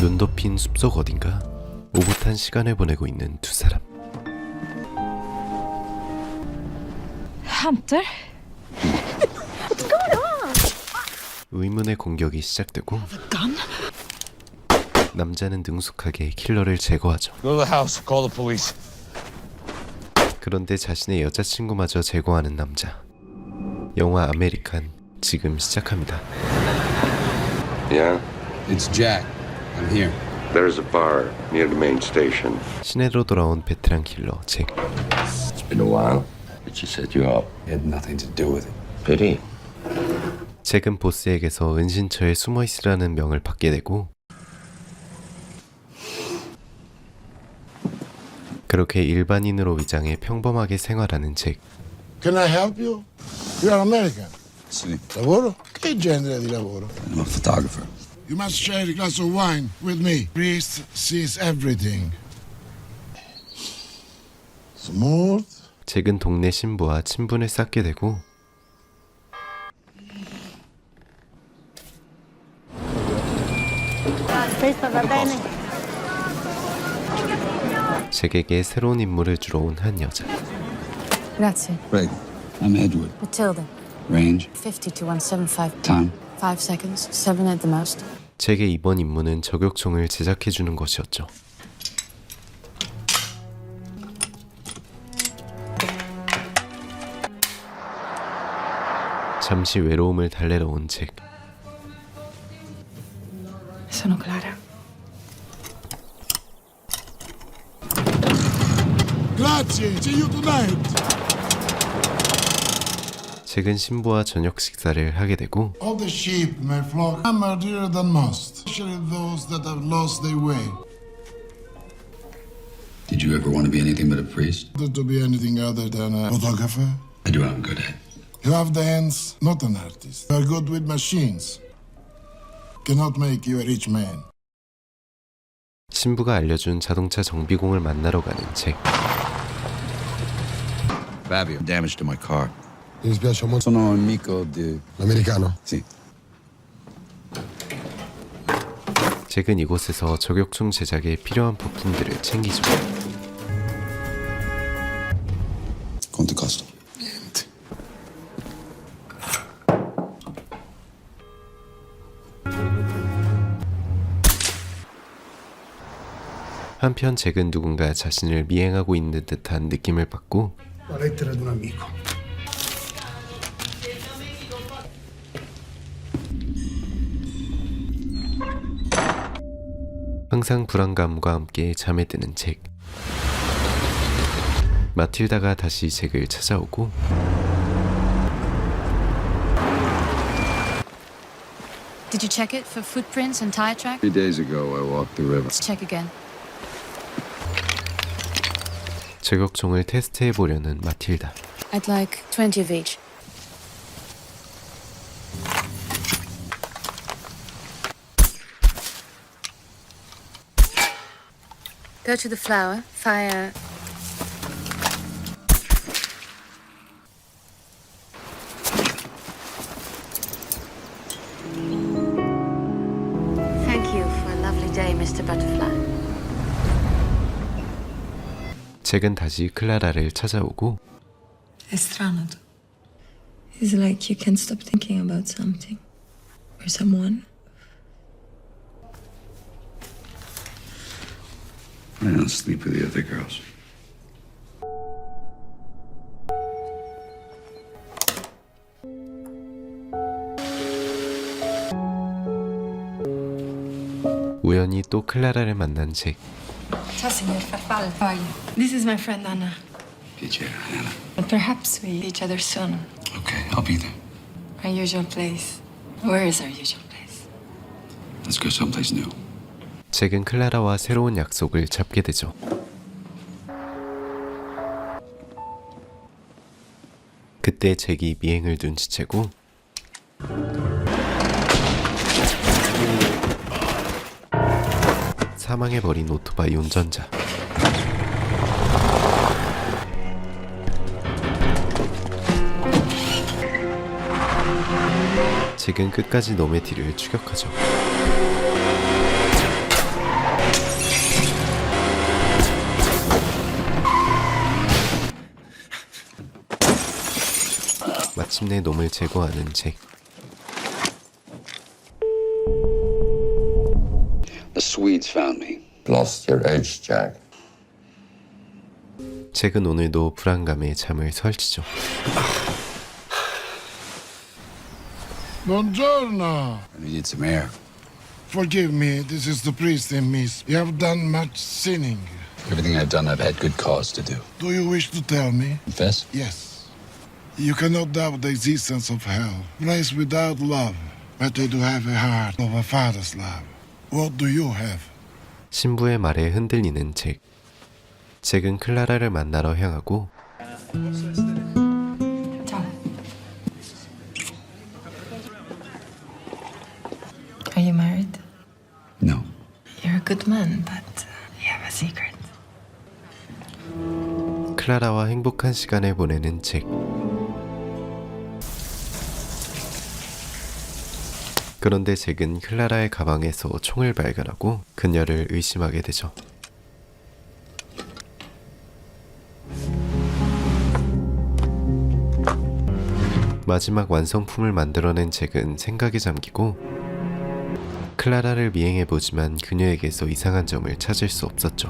눈 덮인 숲속 어딘가 오붓한 시간을 보내고 있는 두 사람. Hunter? 의문의 공격이 시작되고 Gun? 남자는 능숙하게 킬러를 제거하죠. Go to the house. Call the police. 그런데 자신의 여자친구마저 제거하는 남자. 영화 아메리칸 지금 시작합니다. Yeah, It's Jack. I'm here. there's a bar near the main station. 시내로 돌아온 베테랑 킬러 잭. It's been a while, but she set you up. It had nothing to do with it. Pity. 잭은 보스에게서 은신처에 숨어 있으라는 명을 받게 되고 그렇게 일반인으로 위장해 평범하게 생활하는 잭. Can I help you? You are American. See, Lavoro? Che genere di lavoro? I'm a photographer. You must share a glass of wine with me. Priest sees everything. Smooth. 잭은 동네 신부와 친분을 쌓게 되고 잭에게 새로운 임무를 주러 온 한 여자. Grazie. Right. I'm Edward. Matilda. Range. 50 to 175. Time. 5 seconds. 7 at the most. 잭의 이번 임무는 저격총을 제작해주는 것이었죠. 잠시 외로움을 달래러 온 잭. Sono Clara. Grazie. See you tonight. 잭은 신부와 저녁 식사를 하게 되고 All the sheep in my flock are dearer than most, especially those that have lost their way. Did you ever want to be anything but a priest? To be anything other than a photographer. I do what I'm good at. You have the hands, not an artist. You are good with machines. Cannot make you a rich man. 신부가 알려준 자동차 정비공을 만나러 가는 잭. Fabio, damage to my car. Mi dispiace molto. Sono amico di... L'americano. Sì. 잭은 이곳에서 저격총 제작에 필요한 부품들을 챙기죠. Quanto costa? Niente. 한편 잭은 누군가 자신을 미행하고 있는 듯한 느낌을 받고 La lettera di un amico. 항상 불안감과 함께 잠에 드는 잭. 마틸다가 다시 잭을 찾아오고 Did you check it for footprints and tire track? 3 days ago, I walked the river. Let's check again. 저격총을 테스트해 보려는 마틸다. I'd like 20 of each. Go to the flower, fire. Thank you for a lovely day, Mr. Butterfly. 잭은 다시 클라라를 찾아오고 È strano. It's like you can't stop thinking about something or someone. I don't sleep with the other girls. 우연히 또 클라라를 만난 잭. Ciao, signor Farfalla. How are you? This is my friend Anna. Piacere, Anna. But perhaps we each other soon. Okay, I'll be there. Our usual place. Where is our usual place? Let's go someplace new. 잭은 클라라와 새로운 약속을 잡게 되죠. 그때 잭이 미행을 눈치채고 사망해버린 오토바이 운전자. 잭은 끝까지 놈의 뒤를 추격하죠. 마침내 놈을 제거하는 잭. The Swedes found me. Lost your edge, Jack. 잭은 오늘도 불안감에 잠을 설치죠. Buongiorno. I needed some air. Forgive me, this is the priest in me. You have done much sinning. Everything I've done, I've had good cause to do. Do you wish to tell me? Confess? Yes. You cannot doubt the existence of hell. Place without love, but they do have a heart of a father's love. What do you have? 신부의 말에 흔들리는 잭. 잭은 클라라를 만나러 향하고 Ciao. Are you married? No. You're a good man, but you have a secret. 클라라와 행복한 시간을 보내는 잭. 그런데 잭은 클라라의 가방에서 총을 발견하고 그녀를 의심하게 되죠. 마지막 완성품을 만들어낸 잭은 생각에 잠기고 클라라를 미행해보지만 그녀에게서 이상한 점을 찾을 수 없었죠.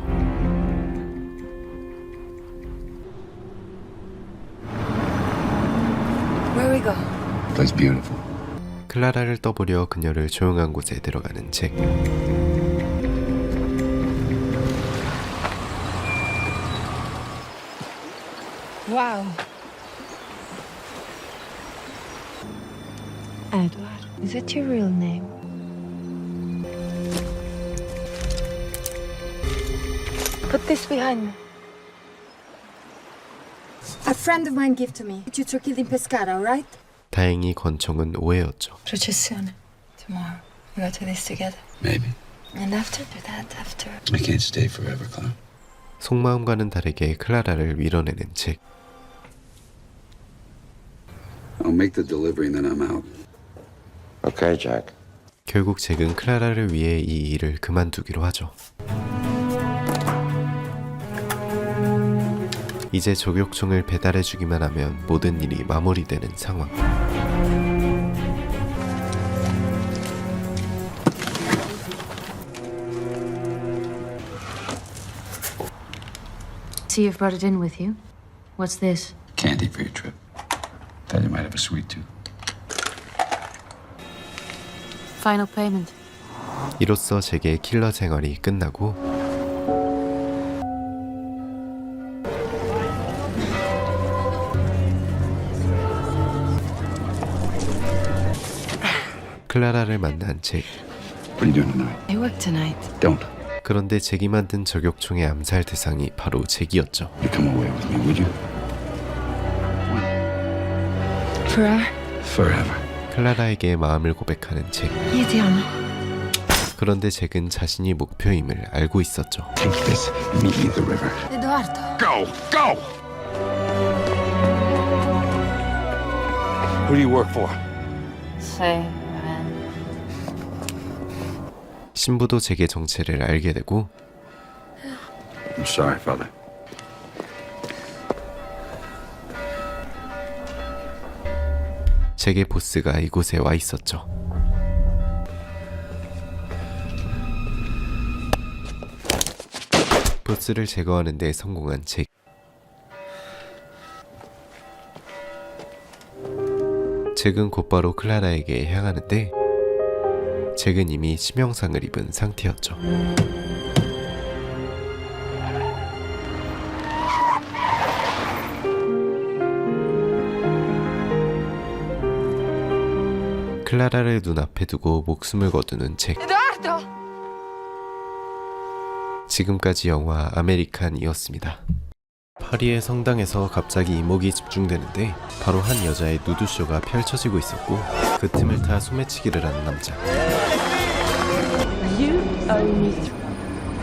Where we go? Place beautiful. 클라라를 떠보려 그녀를 조용한 곳에 들어가는 잭. Wow. Edward, is that your real name? Put this behind me. A friend of mine gave to me. You two killed in Pescara, right? 다행히 권총은 오해였죠. Processione. Tomorrow. We go to this together. Maybe. And after that, after. I can't stay forever, Clara. 속마음과는 다르게 클라라를 밀어내는 잭. I'll make the delivery and then I'm out. Okay, Jack. 결국 잭은 클라라를 위해 이 일을 그만두기로 하죠. 이제 저격총을 배달해주기만 하면 모든 일이 마무리되는 상황. See you've brought it in with you. What's this? Candy for your trip. Thought you might have a sweet tooth. Final payment. 이로써 잭의 킬러 생활이 끝나고 클라라를 만난 잭. What are you doing tonight? I work tonight. Don't. 그런데 잭이 만든 저격총의 암살 대상이 바로 잭이었죠. You come away with me, would you? Forever? Forever. 클라라에게 마음을 고백하는 잭. Io ti amo. 그런데 잭은 자신이 목표임을 알고 있었죠. Take this and meet me at the river. Edoardo. Go! Go! Who do you work for? Say, man. 신부도 잭의 정체를 알게 되고 I'm sorry, Father. 잭의 보스가 이곳에 와 있었죠. 보스를 제거하는 데 성공한 잭. 잭은 곧바로 클라라에게 향하는데 잭은 이미 치명상을 입은 상태였죠. 클라라를 눈앞에 두고 목숨을 거두는 잭. Edoardo! 지금까지 영화 아메리칸이었습니다. 파리의 성당에서 갑자기 이목이 집중되는데 바로 한 여자의 누드쇼가 펼쳐지고 있었고 그 틈을 타 소매치기를 하는 남자.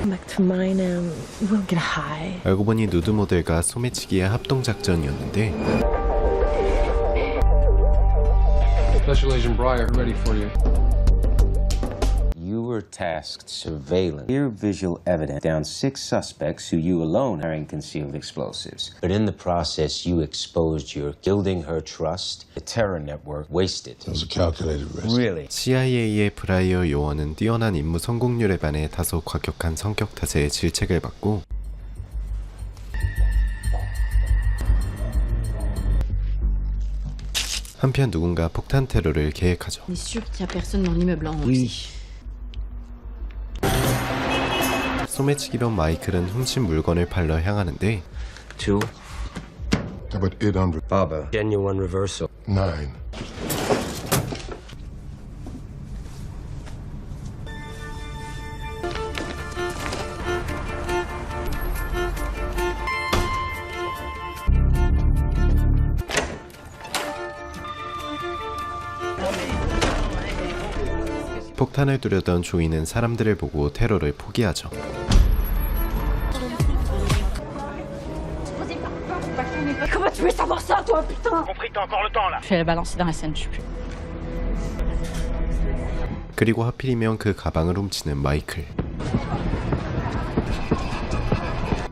Back to mine and we'll get high. 알고 보니 누드 모델과 소매치기의 합동작전이었는데 Special Agent Breyer, ready for you. You were tasked surveillance. Clear visual evidence down 6 suspects who you alone are carrying concealed explosives. But in the process, you exposed your building her trust, the terror network wasted. It was a calculated risk. Really? CIA의 브라이어 요원은 뛰어난 임무 성공률에 반해 다소 과격한 성격 탓에 질책을 받고 한편 누군가 폭탄 테러를 계획하죠. On est sûr qu'il y a personne dans l'immeuble en haut. Oui. 소매치기로 마이클은 훔친 물건을 팔러 향하는데 2. How about 800? Baba. Genuine reversal. 9. 폭탄을 두려던 조이는 사람들을 보고 테러를 포기하죠. Comment tu veux savoir ça, toi, putain? Je vais la balancer dans la Seine, je sais plus. 그리고 하필이면 그 가방을 훔치는 마이클.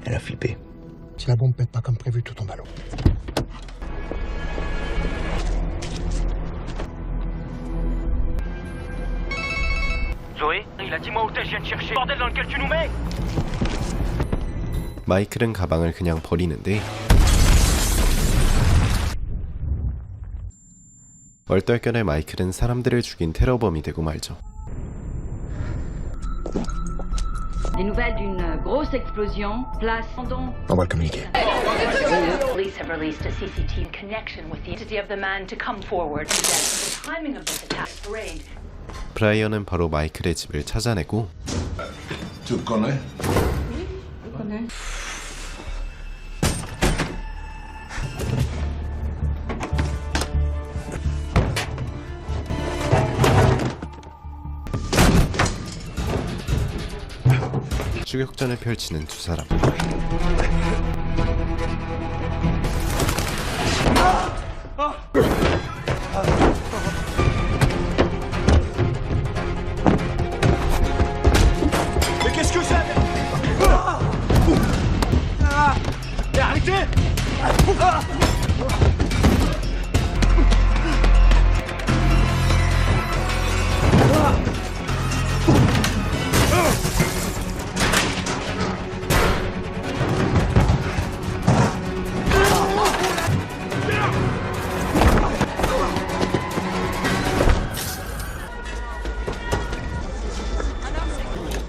Elle a flippé. Si la bombe pète pas comme prévu, tout tombe à l'eau. Zoé, il a dit moi où t'es, je viens te chercher. Bordel dans lequel tu nous mets! 마이클은 가방을 그냥 버리는데 얼떨결에 마이클은 사람들을 죽인 테러범이 되고 말죠. Des nouvelles d'une grosse explosion. Place Andon. On va le communiquer. Police have released a CCTV connection with the entity of the man to come forward. The timing of this attack is arranged. 브라이언은 바로 마이클의 집을 찾아내고 Tu le connais? 추격전을 펼치는 두 사람. Mais qu'est-ce que c'est? Mais arrêtez!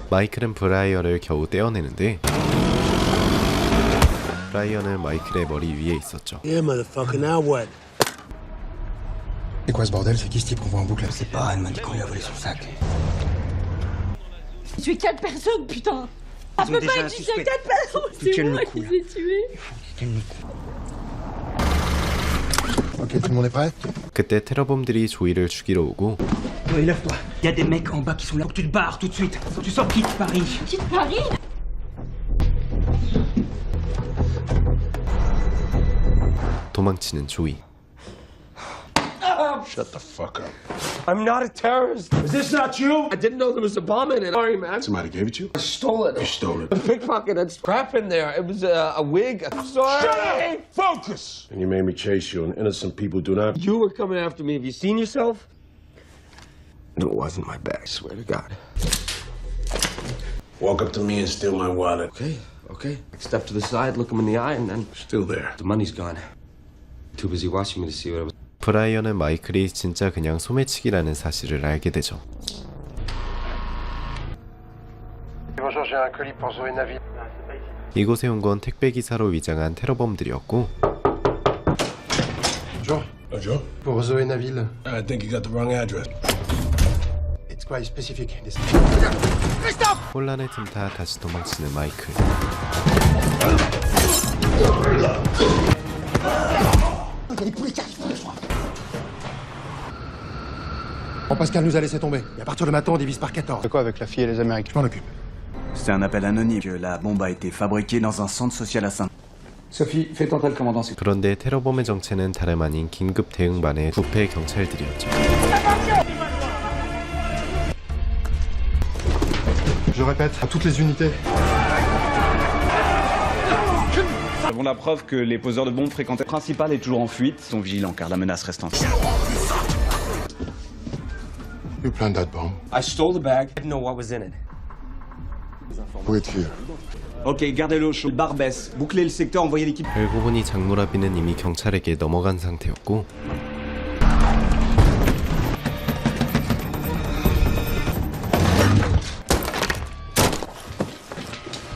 마이클은 브라이어를 겨우 떼어내는데 브라이어는 마이클의 머리 위에 있었죠. Yeah, motherfucker, now what? C'est quoi ce bordel? C'est qui ce type qu'on voit en boucle? C'est pas, elle m'a dit qu'on lui a volé son sac. Tu es 4 personnes, putain! Ça peut pas être juste 4 personnes! C'est moi qui les ai tués! Ok, tout le monde est prêt? 그때 테러범들이 조이를 죽이러 오고 Zoé, lève-toi. Il y a des mecs en bas qui sont là. Faut que tu te barres tout de suite. Faut que tu sors, quitte Paris. Quitte Paris? 도망치는 조이. Shut the fuck up. I'm not a terrorist. Is this not you? I didn't know there was a bomb in it. Sorry, man. Somebody gave it to you? I stole it. You stole it. A pickpocket had crap in there. It was a wig. I'm sorry. Shut up! Focus! And you made me chase you, and innocent people do not. You were coming after me. Have you seen yourself? It wasn't my bag. I swear to God. Walk up to me and steal my wallet. Okay. Step to the side, look him in the eye, and then Still there. the money's gone. Too busy watching me to see what I was. 브라이언은 마이클이 진짜 그냥 소매치기라는 사실을 알게 되죠. Bonjour, j'ai un colis pour Zoé Naville. 이곳에 온 건 택배 기사로 위장한 테러범들이었고 Bonjour. Bonjour. Pour Zoé Naville. I think you got the wrong address. It's quite specific. 혼란을 틈타 다시 도망치는 마이클. Bon, Pascal nous a laissé tomber. Et à partir de maintenant, on divise par 14. C'est quoi avec la fille et les Américains? Je m'en occupe. C'est un appel anonyme que la bombe a été fabriquée dans un centre social à Saint. Sophie, fais entrer le commandant. 그런데 테러범의 정체는 다름 아닌 긴급 대응반의 부패 경찰들이었죠. répète, à toutes les unités. Nous avons la preuve que les poseurs de bombes fréquentaient. Le principal est toujours en fuite. Ils sont vigilants car la menace reste entière. You planted that bomb. I stole the bag. I didn't know what was in it. Wait here. Ok, gardez-le au chaud. Barbès, bouclez le secteur, envoyez l'équipe. 알고 보니 장노라비는 이미 경찰에게 넘어간 상태였고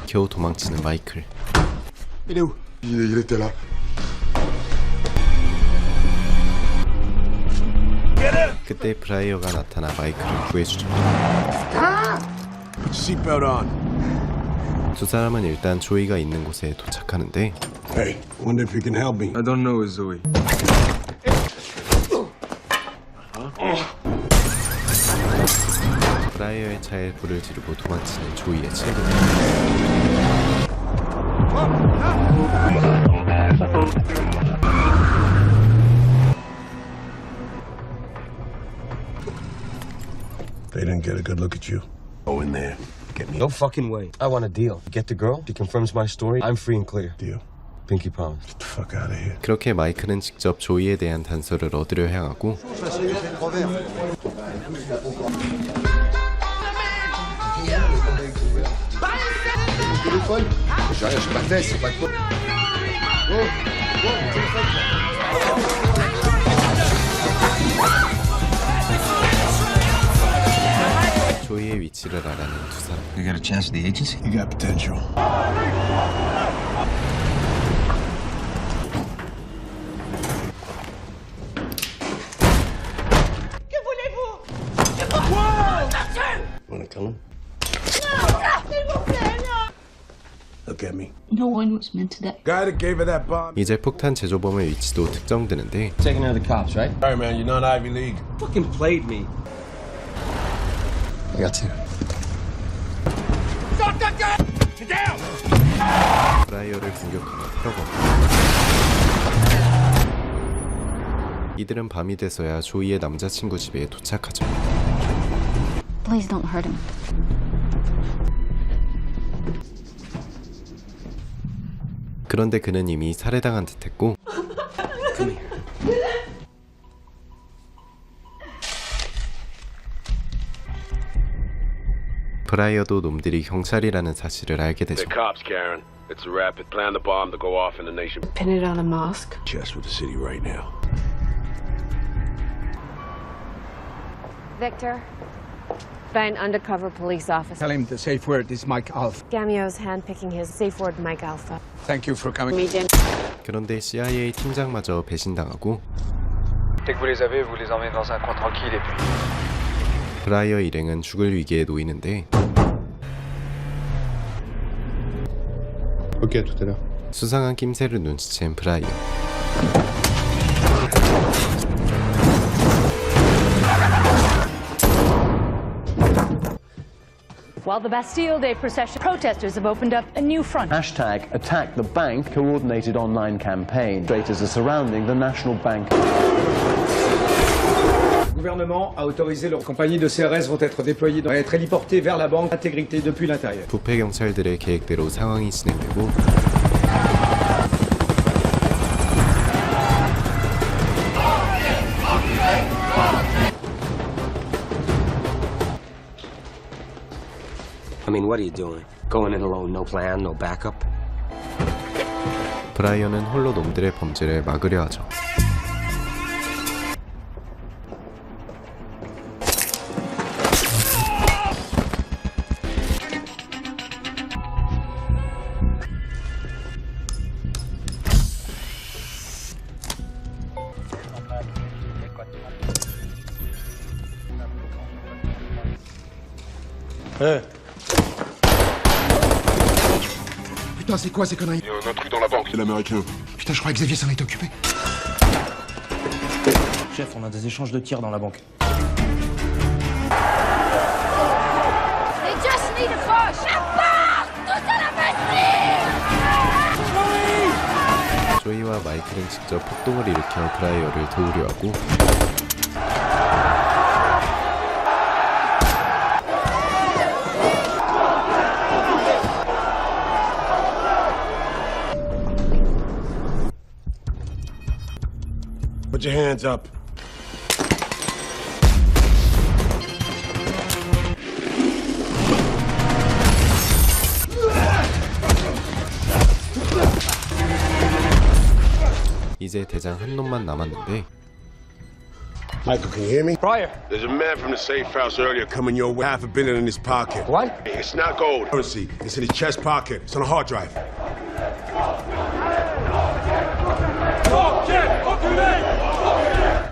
겨우 도망치는 마이클. Il est où? Il était là. 그때 브라이어가 나타나 마이클을 구해주죠. Put your seatbelt on. 두 사람은 일단 조이가 있는 곳에 도착하는데 Hey, wonder if you can help me. I don't know, Zoe. 브라이어의 차에 불을 지르고 도망치는 조이의 친구. They didn't get a good look at you. Go in there. Get me No fucking way. I want a deal. Get the girl. She confirms my story. I'm free and clear. deal. Pinky promise. Get the fuck out of here. 그렇게 마이클은 직접 조이에 대한 단서를 얻으려 향하고 조이의 위치를 알아낸 두 사람. You got a chance at the agency? You got potential. Wanna kill him? Look at me. No one was meant to die. Guy that gave her that bomb. 이제 폭탄 제조범의 위치도 특정되는데 Taking out the cops, right? All right, man, you're not Ivy League. Fucking played me. I got two. 브라이어를 공격하는 테러범. 이들은 밤이 돼서야 조이의 남자친구 집에 도착하죠. Please don't hurt him. 그런데 그는 이미 살해당한 듯했고 브라이어도 놈들이 경찰이라는 사실을 알게 되죠. They're cops, Karen. It's a rapid plan the bomb to go off in the nation. Pin it on a mosque. Chest with the city right now. Victor, by an undercover police officer. Tell him the safe word is Mike Alpha. Gamio's handpicking his safe word, Mike Alpha. Thank you for coming. Meet him. 그런데 CIA 팀장마저 배신당하고 Dès que vous les avez, vous les emmenez dans un coin tranquille et puis... 브라이어 일행은 죽을 위기에 놓이는데 Ok, à tout à l'heure. 수상한 낌새를 눈치챈 브라이어. While the Bastille Day procession, protesters have opened up a new front. Hashtag attack the bank coordinated online campaign. Traitors are surrounding the National Bank. Le gouvernement a autorisé leurs compagnies de CRS vont être déployées, vont être héliportées vers la banque intégrité depuis l'intérieur. 부패 경찰들의 계획대로 상황이 진행되고 I mean, what are you doing? Going in alone, no plan, no backup? 브라이어는 홀로 놈들의 범죄를 막으려 하죠. Putain, c'est quoi ces conneries? Il y a un intrus dans la banque. C'est l'américain. Putain, je croyais que Xavier s'en était occupé. Chef, on a des échanges de tirs dans la banque. They just need a push! Tout à la 조이와 마이클은 직접 폭동을 일으켜 브라이어를 도우려 하고 Put your hands up. 이제 대장 한 놈만 남았는데 Michael, can you hear me? Pryor. There's a man from the safe house earlier Coming your way. $500 million in his pocket. What? It's not gold. Currency. It's in his chest pocket. It's on a hard drive.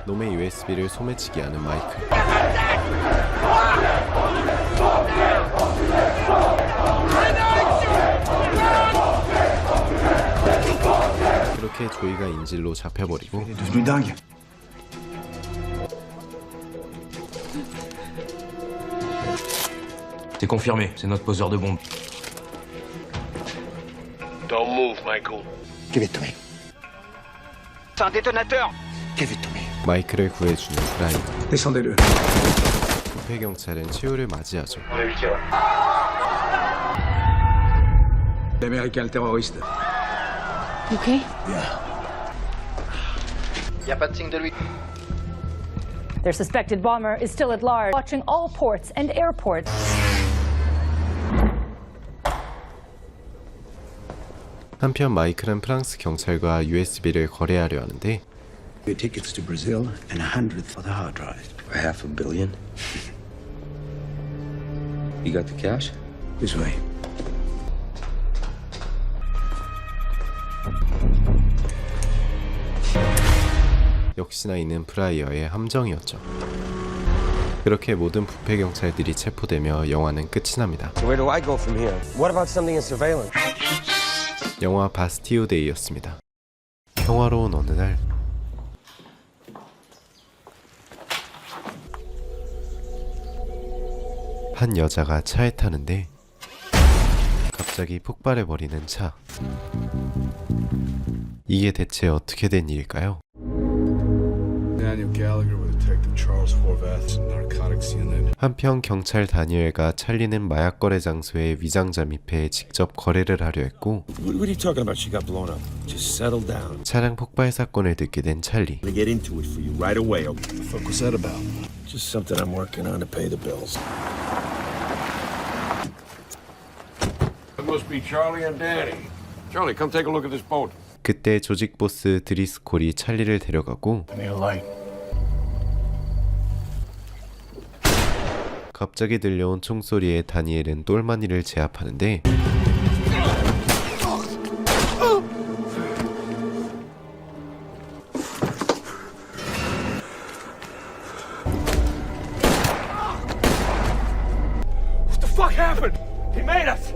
놈의 USB를 소매치기 하는 마이클. 그렇게 조이가 인질로 잡혀버리고 C'est confirmé, c'est notre poseur de bombes. Don't move, Michael. Give it to me. C'est un détonateur. Give it to me. 마이클을 구해주는 프라이어. Descendez-le. 부패 경찰은 최후를 맞이하죠. L'américain, le terroriste. Okay? Y a pas de signe de lui. Their suspected bomber is still at large, watching all ports and airports. 한편 마이클은 프랑스 경찰과 USB를 거래하려 하는데 Your tickets to Brazil and 100 for the hard drive. For $500 million? You got the cash? This way. 역시나 이는 프라이어의 함정이었죠. 그렇게 모든 부패 경찰들이 체포되며 영화는 끝이 납니다. Where do I go from here? What about something in surveillance? 영화 바스티오 데이였습니다. 평화로운 어느 날 한 여자가 차에 타는데 갑자기 폭발해버리는 차. 이게 대체 어떻게 된 일일까요? Daniel Gallagher with Detective Charles Horvath, Narcotics Unit. 한편 경찰 다니엘과 찰리는 마약 거래 장소에 위장 잠입해 직접 거래를 하려 했고 What are you talking about? She got blown up. Just settle down. 차량 폭발 사건을 듣게 된 찰리. I'm gonna get into it for you right away. What the fuck was that about? Just something I'm working on to pay the bills. It must be Charlie and Danny. Charlie, come take a look at this boat. 그때 조직 보스 드리스콜이 찰리를 데려가고 갑자기 들려온 총소리에 다니엘은 똘마니를 제압하는데 What the fuck happened? He made us.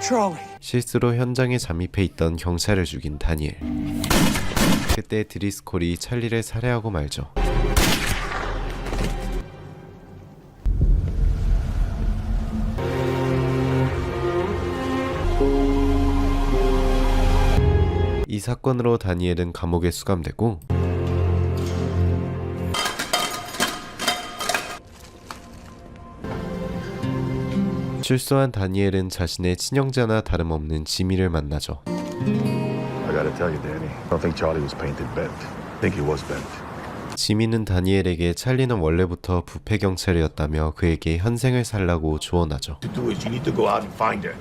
Charlie. 실수로 현장에 잠입해 있던 경찰을 죽인 다니엘. 그때 드리스콜이 찰리를 살해하고 말죠. 이 사건으로 다니엘은 감옥에 수감되고 출소한 다니엘은 자신의 친형제나 다름없는 지미를 만나죠. I gotta tell you, Danny. I don't think Charlie was painted bent. I think he was bent. 지미는 다니엘에게 찰리는 원래부터 부패 경찰이었다며 그에게 현생을 살라고 조언하죠. To do is you need to go out and find her.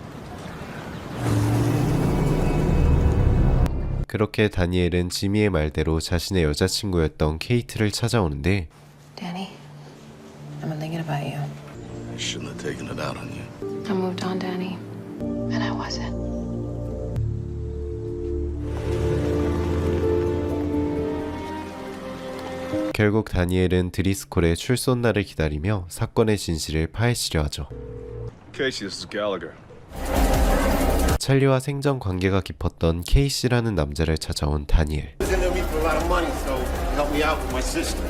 그렇게 다니엘은 지미의 말대로 자신의 여자친구였던 케이트를 찾아오는데 Danny, I've been thinking about you. I shouldn't have taken it out on you. I moved on, Danny, and I wasn't. 결국 다니엘은 드리스콜의 출소 날을 기다리며 사건의 진실을 파헤치려 하죠. Casey, this is Gallagher. 찰리와 생전 관계가 깊었던 케이시라는 남자를 찾아온 다니엘.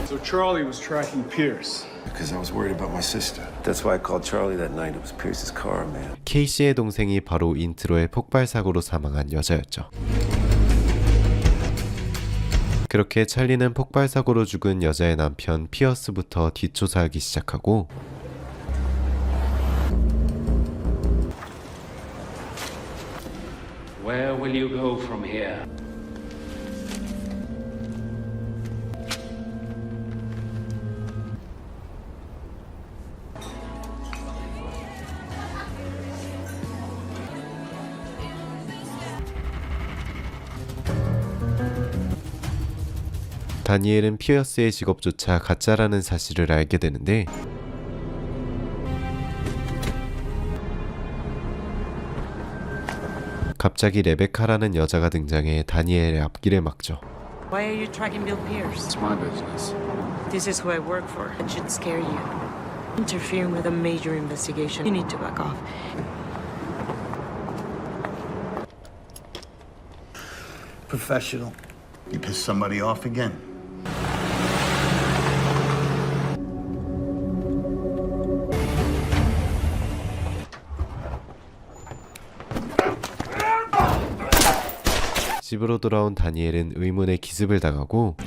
So Charlie was tracking Pierce. Because I was worried about my sister. That's why I called Charlie that night. It was Pierce's car, man. 케이시의 동생이 바로 인트로의 폭발 사고로 사망한 여자였죠. 그렇게 찰리는 폭발 사고로 죽은 여자의 남편 피어스부터 뒷조사하기 시작하고 Where will you go from here? 다니엘은 피어스의 직업조차 가짜라는 사실을 알게 되는데 갑자기 레베카라는 여자가 등장해 다니엘의 앞길을 막죠. Why are you tracking Bill Pierce? It's my business. This is who I work for. It should scare you. Interfering with a major investigation. You need to back off. Professional. You pissed somebody off again? 집으로 돌아온 다니엘은 의문의 기습을 당하고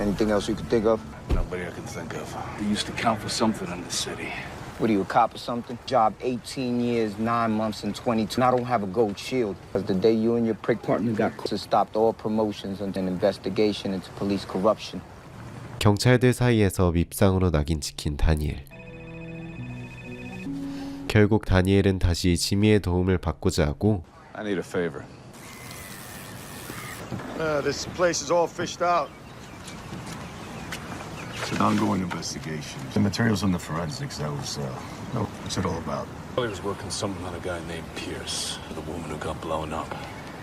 Anything else you can think of? Nobody I can think of. They used to count for something in the city. What are you, a cop or something? Job 18 years, 9 months, and 22. And I don't have a gold shield. Because the day you and your prick partner got caught, it stopped all promotions and an investigation into police corruption. 경찰들 사이에서 밉상으로 낙인 찍힌 다니엘. 결국 다니엘은 다시 지미의 도움을 받고자 하고 I need a favor. This place is all fished out. It's an ongoing investigation. The materials on the forensics, that was, no, what's it all about? Charlie was working something on a guy named Pierce, the woman who got blown up.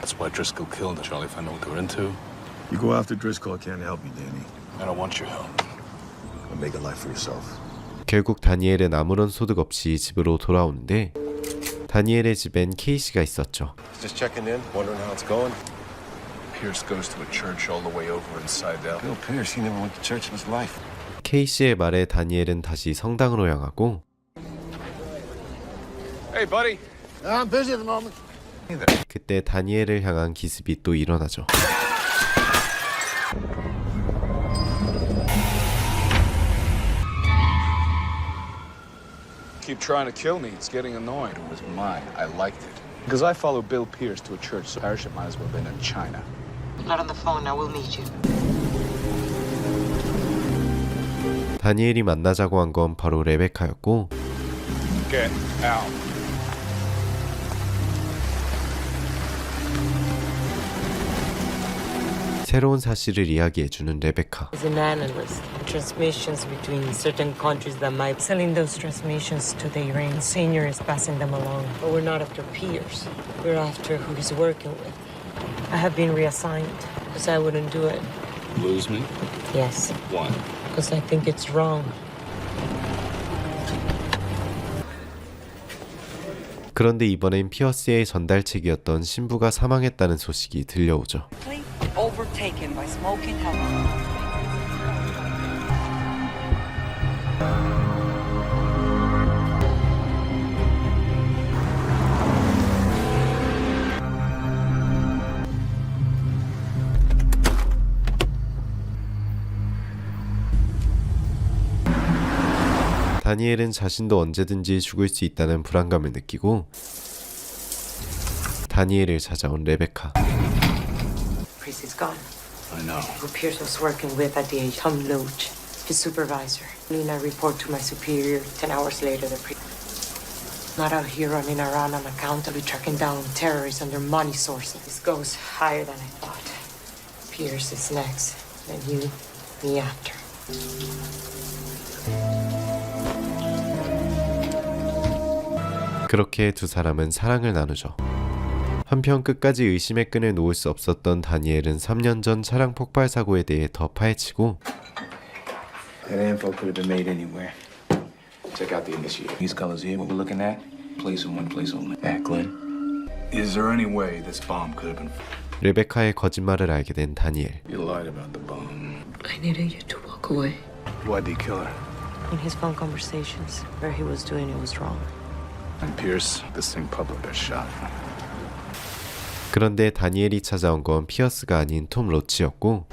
That's why Driscoll killed her. Charlie found out what they're into. You go after Driscoll, I can't help you, Danny. I don't want your help. Make a life for yourself. 결국 다니엘은 아무런 소득 없이 집으로 돌아오는데 다니엘의 집엔 케이시가 있었죠. Just checking in, wondering how it's going. Pierce goes to a church all the way over in Seidel. Bill Pierce, he never went to church in his life. 케이시의 말에 다니엘은 다시 성당으로 향하고 Hey, buddy. I'm busy at the moment. 그때 다니엘을 향한 기습이 또 일어나죠. Keep trying to kill me. It's getting annoying. It was mine. I liked it. Because I followed Bill Pierce to a church, so Parachute might as well have been in China. Not on the phone now. We'll meet you. 다니엘이 만나자고 한 건 바로 레베카였고 Get out. 새로운 사실을 이야기해주는 레베카. As an analyst, transmissions between certain countries that might selling those transmissions to the Iran senior is passing them along. But we're not after Pierce. We're after who he's working with. I have been reassigned because I wouldn't do it. Lose me? Yes. Why? Because I think it's wrong. 그런데 이번엔 피어스의 전달책이었던 신부가 사망했다는 소식이 들려오죠. Overtaken by smoking heroin. 다니엘은 자신도 언제든지 죽을 수 있다는 불안감을 느끼고 다니엘을 찾아온 레베카. Chris is gone. I know. Who Pierce was working with at the age, Tom Loach, his supervisor. And I report to my superior 10 hours later. Not out here running around unaccountably tracking down terrorists and their money sources. This goes higher than I thought. Pierce is next, then you, me after. 그렇게 두 사람은 사랑을 나누죠. 한편 끝까지 의심의 끈을 놓을 수 없었던 다니엘은 3년 전 차량 폭발 사고에 대해 더 파헤치고 That info could have been made anywhere. Check out the initiator. These colors here, what we're looking at, place in one place only. Glenn. Is there any way this bomb could have been... 레베카의 거짓말을 알게 된 다니엘. You lied about the bomb. I needed you to walk away. Why'd he kill her? In his phone conversations, where he was doing it was wrong. And Pierce, this thing public got shot. 그런데 다니엘이 찾아온 건 피어스가 아닌 톰 로치였고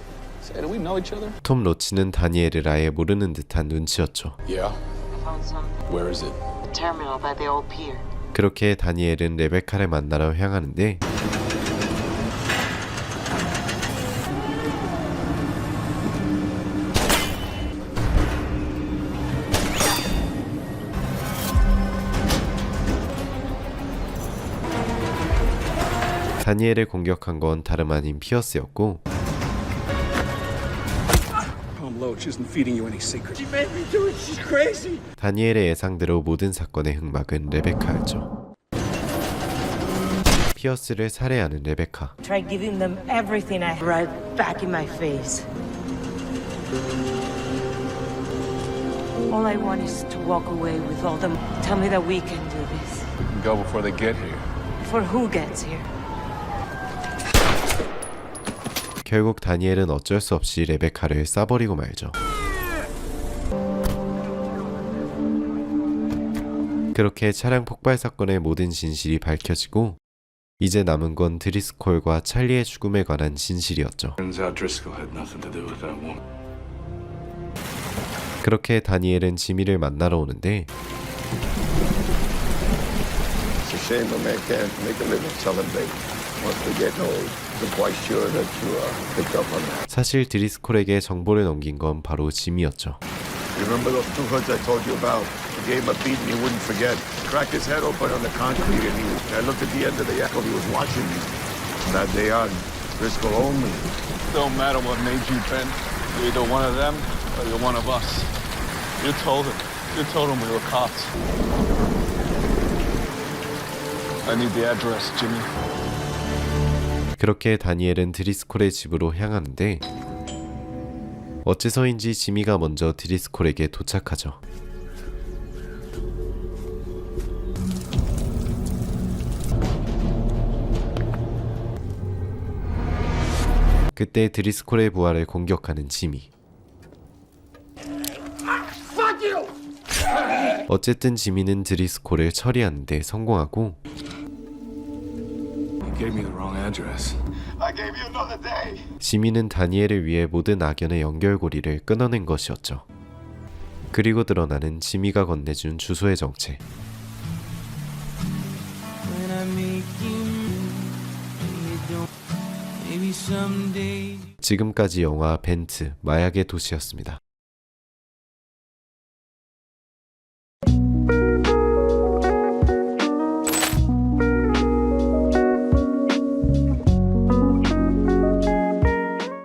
Say, do we know each other? 톰 로치는 다니엘을 아예 모르는 듯한 눈치였죠. Yeah? I found some. Where is it? The terminal by the old pier. 그렇게 다니엘은 레베카를 만나러 향하는데 다니엘을 공격한 건 다름 아닌 피어스였고 Tom Loach isn't feeding you any secrets. She made me do it. She's crazy. 다니엘의 예상대로 모든 사건의 흑막은 레베카였죠. 피어스를 살해하는 레베카. Try giving them everything I have right back in my face. All I want is to walk away with all them. Tell me that we can do this. We can go before they get here. For who gets here? 결국 다니엘은 어쩔 수 없이 레베카를 쏴버리고 말죠. 그렇게 차량 폭발 사건의 모든 진실이 밝혀지고 이제 남은 건 드리스콜과 찰리의 죽음에 관한 진실이었죠. Turns out Driscoll had nothing to do with that woman. 그렇게 다니엘은 지미를 만나러 오는데 It's a shame a man can't make a living selling bait. Once they get old, I'm quite sure that you picked up on that. 사실 드리스콜에게 정보를 넘긴 건 바로 지미였죠. You remember those two hoods I told you about? You gave him a beat and you wouldn't forget. Cracked his head open on the concrete and I looked at the end of the echo. He was watching me. From that day on, Driscoll owned me. Don't matter what made you, Ben. You're either one of them or you're one of us. You told him. You told him we were cops. I need the address, Jimmy. 그렇게 다니엘은 드리스콜의 집으로 향하는데 어째서인지 지미가 먼저 드리스콜에게 도착하죠. 그때 드리스콜의 부하를 공격하는 지미. 어쨌든 지미는 드리스콜을 처리하는데 성공하고 You gave me the wrong address. I gave you another day. 지미는 다니엘을 위해 모든 악연의 연결고리를 끊어낸 것이었죠. 그리고 드러나는 지미가 건네준 주소의 정체. 지금까지 영화 벤트 마약의 도시였습니다.